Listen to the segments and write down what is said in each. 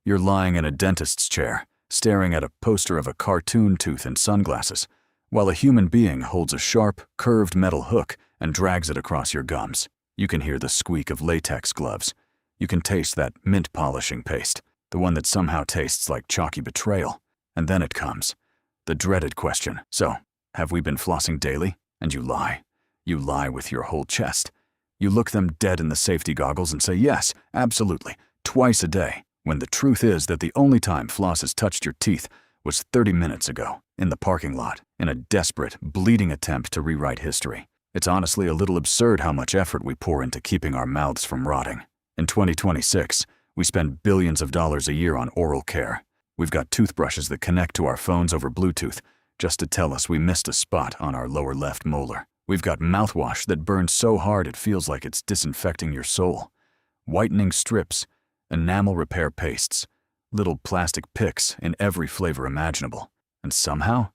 You're lying in a dentist's chair, staring at a poster of a cartoon tooth in sunglasses, while a human being holds a sharp, curved metal hook and drags it across your gums. You can hear the squeak of latex gloves. You can taste that mint polishing paste, the one that somehow tastes like chalky betrayal. And then it comes, the dreaded question. So, have we been flossing daily? And you lie. You lie with your whole chest. You look them dead in the safety goggles and say, yes, absolutely, twice a day, when the truth is that the only time floss has touched your teeth was 30 minutes ago, in the parking lot, in a desperate, bleeding attempt to rewrite history. It's honestly a little absurd how much effort we pour into keeping our mouths from rotting. In 2026, we spend billions of dollars a year on oral care. We've got toothbrushes that connect to our phones over Bluetooth just to tell us we missed a spot on our lower left molar. We've got mouthwash that burns so hard it feels like it's disinfecting your soul. Whitening strips, enamel repair pastes, little plastic picks in every flavor imaginable. And somehow,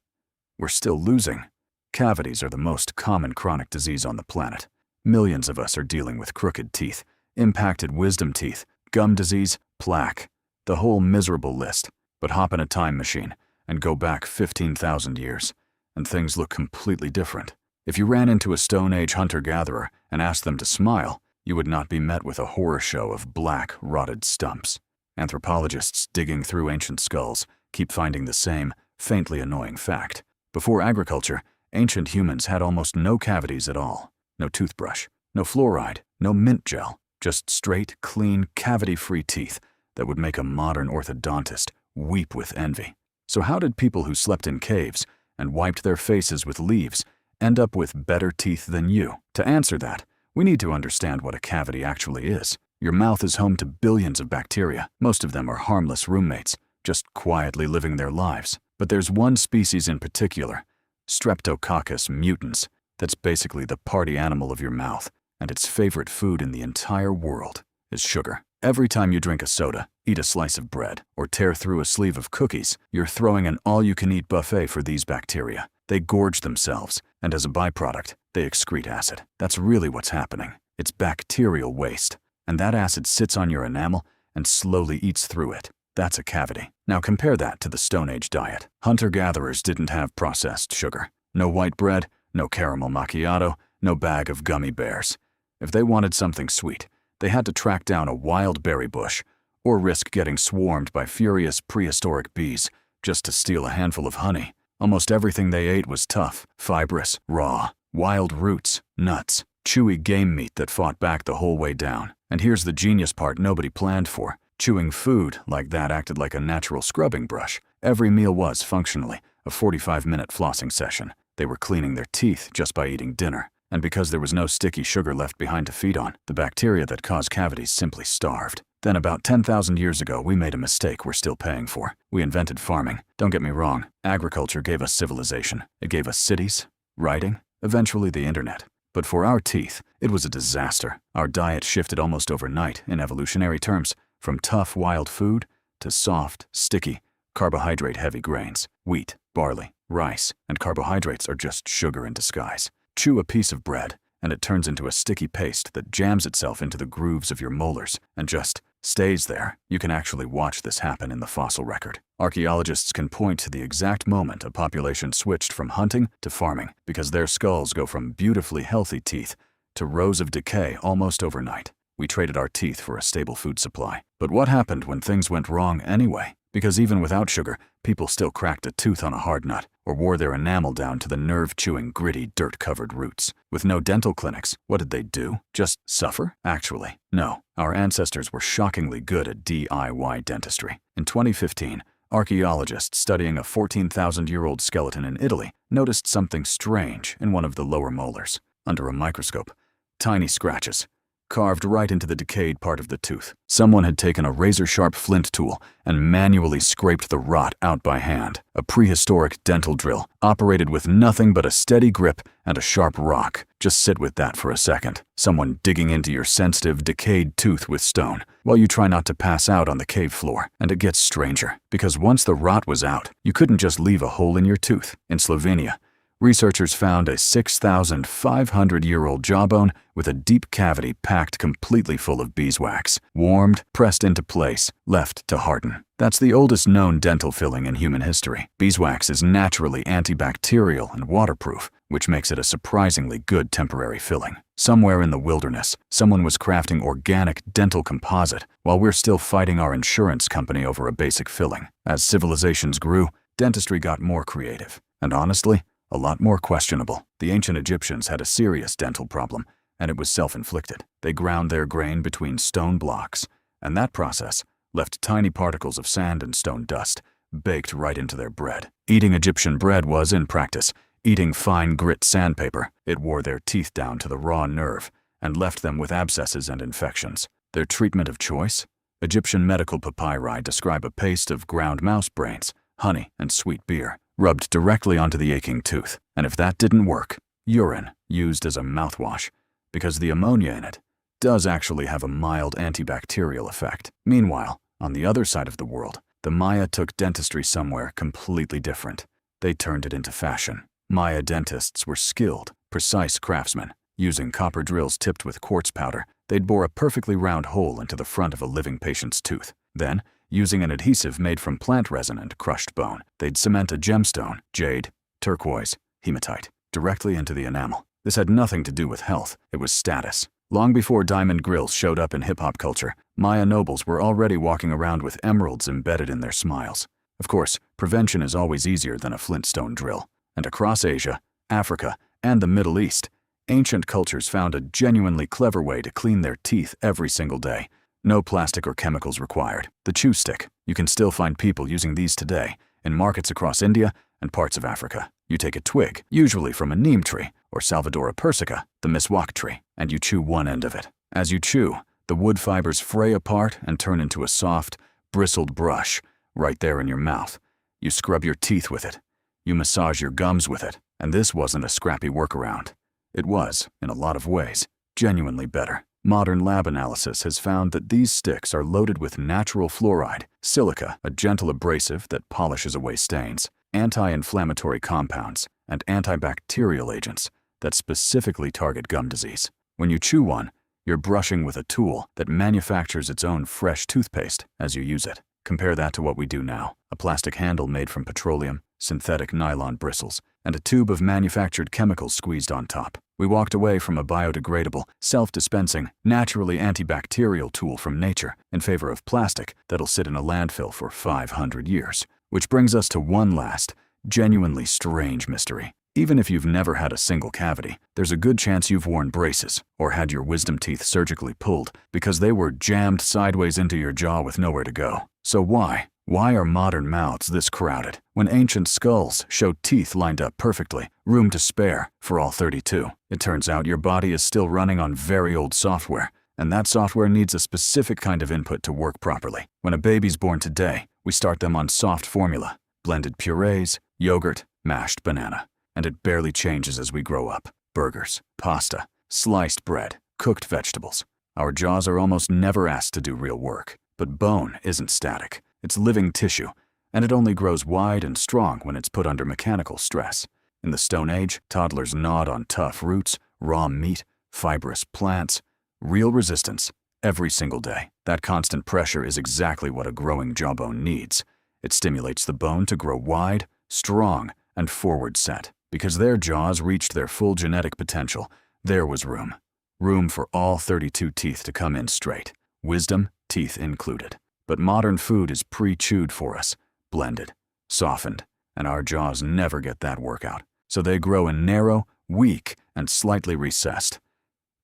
we're still losing. Cavities are the most common chronic disease on the planet. Millions of us are dealing with crooked teeth, impacted wisdom teeth, gum disease, plaque, the whole miserable list. But hop in a time machine and go back 15,000 years, and things look completely different. If you ran into a Stone Age hunter-gatherer and asked them to smile, you would not be met with a horror show of black, rotted stumps. Anthropologists digging through ancient skulls keep finding the same, faintly annoying fact. Before agriculture, ancient humans had almost no cavities at all. No toothbrush, no fluoride, no mint gel, just straight, clean, cavity-free teeth that would make a modern orthodontist weep with envy. So how did people who slept in caves and wiped their faces with leaves end up with better teeth than you? To answer that, we need to understand what a cavity actually is. Your mouth is home to billions of bacteria. Most of them are harmless roommates, just quietly living their lives. But there's one species in particular, Streptococcus mutans, that's basically the party animal of your mouth, and its favorite food in the entire world is sugar. Every time you drink a soda, eat a slice of bread, or tear through a sleeve of cookies, you're throwing an all-you-can-eat buffet for these bacteria. They gorge themselves, and as a byproduct, they excrete acid. That's really what's happening. It's bacterial waste, and that acid sits on your enamel and slowly eats through it. That's a cavity. Now compare that to the Stone Age diet. Hunter-gatherers didn't have processed sugar. No white bread, no caramel macchiato, no bag of gummy bears. If they wanted something sweet, they had to track down a wild berry bush or risk getting swarmed by furious prehistoric bees just to steal a handful of honey. Almost everything they ate was tough, fibrous, raw, wild roots, nuts, chewy game meat that fought back the whole way down. And here's the genius part nobody planned for. Chewing food like that acted like a natural scrubbing brush. Every meal was, functionally, a 45-minute flossing session. They were cleaning their teeth just by eating dinner. And because there was no sticky sugar left behind to feed on, the bacteria that cause cavities simply starved. Then about 10,000 years ago, we made a mistake we're still paying for. We invented farming. Don't get me wrong, agriculture gave us civilization. It gave us cities, writing, eventually the internet. But for our teeth, it was a disaster. Our diet shifted almost overnight in evolutionary terms, from tough wild food to soft, sticky, carbohydrate-heavy grains. Wheat, barley, rice, and carbohydrates are just sugar in disguise. Chew a piece of bread, and it turns into a sticky paste that jams itself into the grooves of your molars and just stays there. You can actually watch this happen in the fossil record. Archaeologists can point to the exact moment a population switched from hunting to farming because their skulls go from beautifully healthy teeth to rows of decay almost overnight. We traded our teeth for a stable food supply. But what happened when things went wrong anyway? Because even without sugar, people still cracked a tooth on a hard nut or wore their enamel down to the nerve-chewing, gritty, dirt-covered roots. With no dental clinics, what did they do? Just suffer? Actually, no. Our ancestors were shockingly good at DIY dentistry. In 2015, archaeologists studying a 14,000-year-old skeleton in Italy noticed something strange in one of the lower molars. Under a microscope, tiny scratches carved right into the decayed part of the tooth. Someone had taken a razor-sharp flint tool and manually scraped the rot out by hand. A prehistoric dental drill, operated with nothing but a steady grip and a sharp rock. Just sit with that for a second. Someone digging into your sensitive, decayed tooth with stone, while you try not to pass out on the cave floor. And it gets stranger, because once the rot was out, you couldn't just leave a hole in your tooth. In Slovenia, Researchers found a 6,500-year-old jawbone with a deep cavity packed completely full of beeswax, warmed, pressed into place, left to harden. That's the oldest known dental filling in human history. Beeswax is naturally antibacterial and waterproof, which makes it a surprisingly good temporary filling. Somewhere in the wilderness, someone was crafting organic dental composite while we're still fighting our insurance company over a basic filling. As civilizations grew, dentistry got more creative, and honestly, a lot more questionable. The ancient Egyptians had a serious dental problem, and it was self-inflicted. They ground their grain between stone blocks, and that process left tiny particles of sand and stone dust baked right into their bread. Eating Egyptian bread was, in practice, eating fine grit sandpaper. It wore their teeth down to the raw nerve and left them with abscesses and infections. Their treatment of choice? Egyptian medical papyri describe a paste of ground mouse brains, honey, and sweet beer, rubbed directly onto the aching tooth. And if that didn't work, urine used as a mouthwash, because the ammonia in it does actually have a mild antibacterial effect. Meanwhile, on the other side of the world, the Maya took dentistry somewhere completely different. They turned it into fashion. Maya dentists were skilled, precise craftsmen. Using copper drills tipped with quartz powder, they'd bore a perfectly round hole into the front of a living patient's tooth. Then, using an adhesive made from plant resin and crushed bone, they'd cement a gemstone, jade, turquoise, hematite, directly into the enamel. This had nothing to do with health, it was status. Long before diamond grills showed up in hip-hop culture, Maya nobles were already walking around with emeralds embedded in their smiles. Of course, prevention is always easier than a flintstone drill. And across Asia, Africa, and the Middle East, ancient cultures found a genuinely clever way to clean their teeth every single day. No plastic or chemicals required. The chew stick. You can still find people using these today in markets across India and parts of Africa. You take a twig, usually from a neem tree or Salvadora persica, the miswak tree, and you chew one end of it. As you chew, the wood fibers fray apart and turn into a soft, bristled brush right there in your mouth. You scrub your teeth with it. You massage your gums with it. And this wasn't a scrappy workaround. It was, in a lot of ways, genuinely better. Modern lab analysis has found that these sticks are loaded with natural fluoride, silica, a gentle abrasive that polishes away stains, anti-inflammatory compounds, and antibacterial agents that specifically target gum disease. When you chew one, you're brushing with a tool that manufactures its own fresh toothpaste as you use it. Compare that to what we do now. A plastic handle made from petroleum, synthetic nylon bristles, and a tube of manufactured chemicals squeezed on top. We walked away from a biodegradable, self-dispensing, naturally antibacterial tool from nature in favor of plastic that'll sit in a landfill for 500 years. Which brings us to one last, genuinely strange mystery. Even if you've never had a single cavity, there's a good chance you've worn braces or had your wisdom teeth surgically pulled because they were jammed sideways into your jaw with nowhere to go. So why? Why are modern mouths this crowded when ancient skulls showed teeth lined up perfectly, room to spare for all 32? It turns out your body is still running on very old software, and that software needs a specific kind of input to work properly. When a baby's born today, we start them on soft formula, blended purees, yogurt, mashed banana, and it barely changes as we grow up. Burgers, pasta, sliced bread, cooked vegetables. Our jaws are almost never asked to do real work, but bone isn't static. It's living tissue, and it only grows wide and strong when it's put under mechanical stress. In the Stone Age, toddlers gnawed on tough roots, raw meat, fibrous plants, real resistance, every single day. That constant pressure is exactly what a growing jawbone needs. It stimulates the bone to grow wide, strong, and forward set. Because their jaws reached their full genetic potential, there was room. Room for all 32 teeth to come in straight, wisdom teeth included. But modern food is pre-chewed for us, blended, softened, and our jaws never get that workout. So they grow in narrow, weak, and slightly recessed.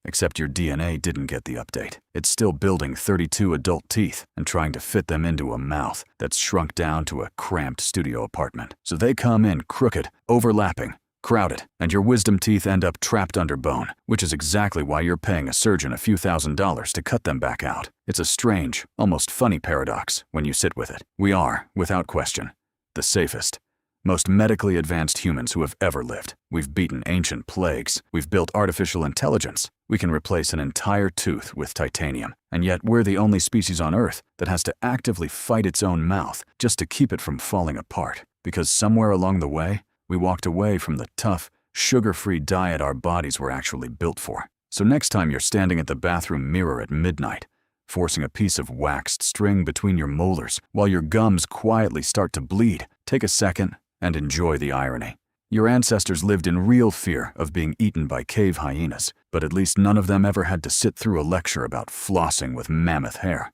Except your DNA didn't get the update. It's still building 32 adult teeth and trying to fit them into a mouth that's shrunk down to a cramped studio apartment. So they come in crooked, overlapping, crowded, and your wisdom teeth end up trapped under bone, which is exactly why you're paying a surgeon a few $1,000s to cut them back out. It's a strange, almost funny paradox when you sit with it. We are, without question, the safest, most medically advanced humans who have ever lived. We've beaten ancient plagues. We've built artificial intelligence. We can replace an entire tooth with titanium. And yet we're the only species on Earth that has to actively fight its own mouth just to keep it from falling apart. Because somewhere along the way, We walked away from the tough, sugar-free diet our bodies were actually built for. So next time you're standing at the bathroom mirror at midnight, forcing a piece of waxed string between your molars while your gums quietly start to bleed, take a second and enjoy the irony. Your ancestors lived in real fear of being eaten by cave hyenas, but at least none of them ever had to sit through a lecture about flossing with mammoth hair.